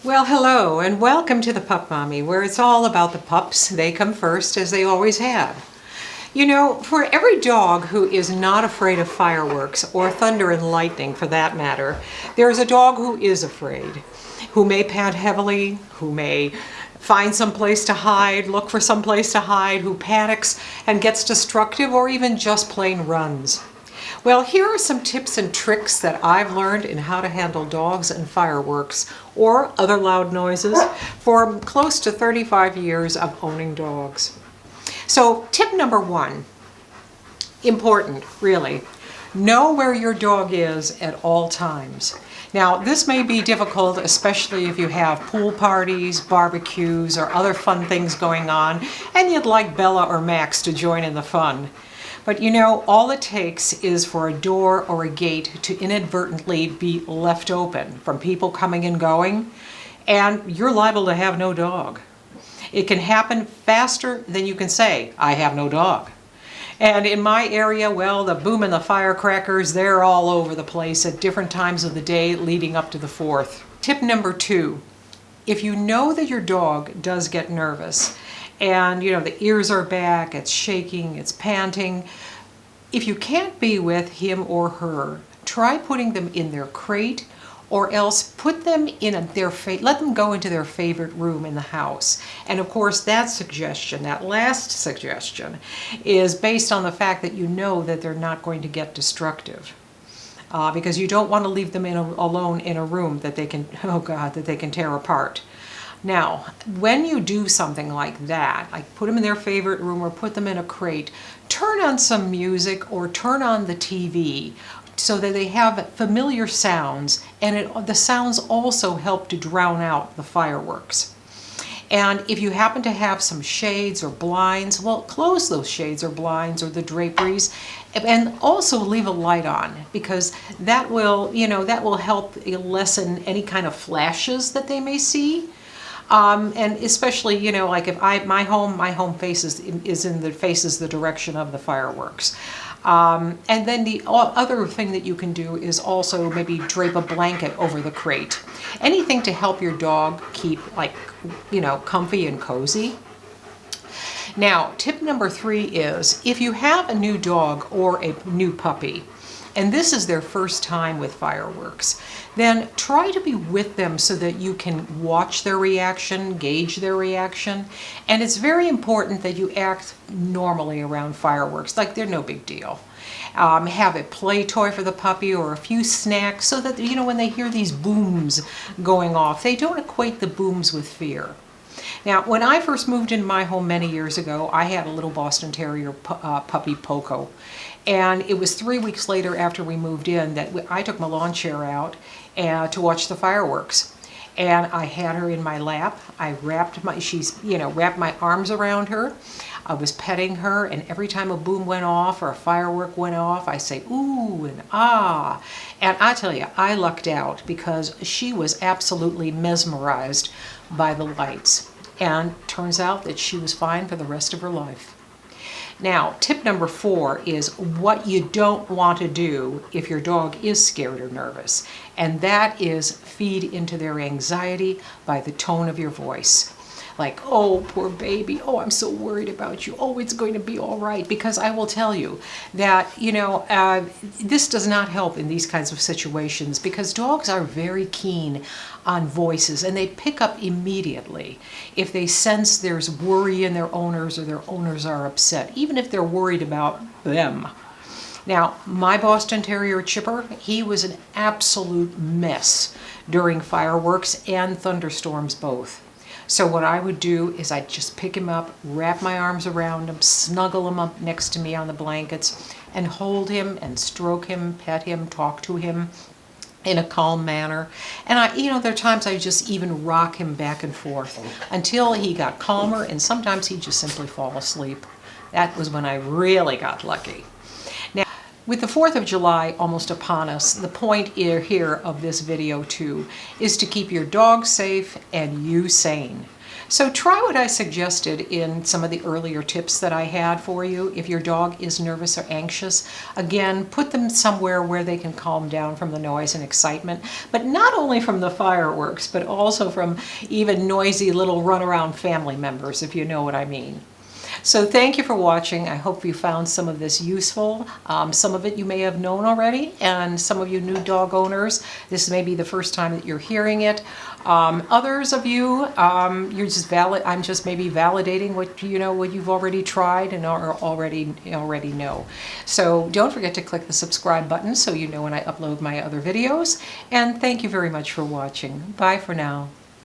Well, hello and welcome to the Pup Mommy, where it's all about the pups. They come first, as they always have. You know, for every dog who is not afraid of fireworks, or thunder and lightning for that matter, there's a dog who is afraid, who may pant heavily, who may find some place to hide, look for some place to hide, who panics and gets destructive, or even just plain runs. Well, here are some tips and tricks that I've learned in how to handle dogs and fireworks or other loud noises for close to 35 years of owning dogs. So tip number one, important really, know where your dog is at all times. Now, this may be difficult, especially if you have pool parties, barbecues, or other fun things going on, and you'd like Bella or Max to join in the fun. But you know, all it takes is for a door or a gate to inadvertently be left open from people coming and going, and you're liable to have no dog. It can happen faster than you can say, I have no dog. And in my area, well, the boom and the firecrackers, they're all over the place at different times of the day leading up to the 4th. Tip number 2, if you know that your dog does get nervous, and you know the ears are back, it's shaking, it's panting, if you can't be with him or her, try putting them in their crate, or else put them in let them go into their favorite room in the house. And of course that suggestion, that last suggestion, is based on the fact that you know that they're not going to get destructive. Because you don't want to leave them alone in a room that they can, that they can tear apart. Now, when you do something like that, like put them in their favorite room or put them in a crate, turn on some music or turn on the TV so that they have familiar sounds, and the sounds also help to drown out the fireworks. And if you happen to have some shades or blinds, well, close those shades or blinds or the draperies, and also leave a light on, because that will, that will help lessen any kind of flashes that they may see. And especially, like if my home faces the direction of the fireworks. And then the other thing that you can do is also maybe drape a blanket over the crate. Anything to help your dog keep comfy and cozy. Now, tip number 3 is if you have a new dog or a new puppy, and this is their first time with fireworks, then try to be with them so that you can watch their reaction, gauge their reaction. And it's very important that you act normally around fireworks, like they're no big deal. Have a play toy for the puppy or a few snacks so that, when they hear these booms going off, they don't equate the booms with fear. Now, when I first moved into my home many years ago, I had a little Boston Terrier puppy, Poco. And it was 3 weeks later after we moved in that I took my lawn chair out to watch the fireworks. And I had her in my lap. I wrapped my arms around her. I was petting her, and every time a boom went off or a firework went off, I say, ooh and ah. And I tell you, I lucked out because she was absolutely mesmerized by the lights. And turns out that she was fine for the rest of her life. Now, tip number 4 is what you don't want to do if your dog is scared or nervous. And that is feed into their anxiety by the tone of your voice. Like, oh, poor baby, oh, I'm so worried about you, oh, it's going to be all right. Because I will tell you that, this does not help in these kinds of situations, because dogs are very keen on voices, and they pick up immediately if they sense there's worry in their owners or their owners are upset, even if they're worried about them. Now, my Boston Terrier Chipper, he was an absolute mess during fireworks and thunderstorms both. So what I would do is I'd just pick him up, wrap my arms around him, snuggle him up next to me on the blankets, and hold him and stroke him, pet him, talk to him in a calm manner. And there are times I just even rock him back and forth until he got calmer, and sometimes he'd just simply fall asleep. That was when I really got lucky. Now, with the 4th of July almost upon us, the point here of this video too is to keep your dog safe and you sane. So try what I suggested in some of the earlier tips that I had for you. If your dog is nervous or anxious, again, put them somewhere where they can calm down from the noise and excitement, but not only from the fireworks, but also from even noisy little runaround family members, if you know what I mean. So thank you for watching. I hope you found some of this useful. Some of it you may have known already, and some of you new dog owners, this may be the first time that you're hearing it. Others of you, I'm just maybe validating what what you've already tried and already know. So don't forget to click the subscribe button so you know when I upload my other videos. And thank you very much for watching. Bye for now.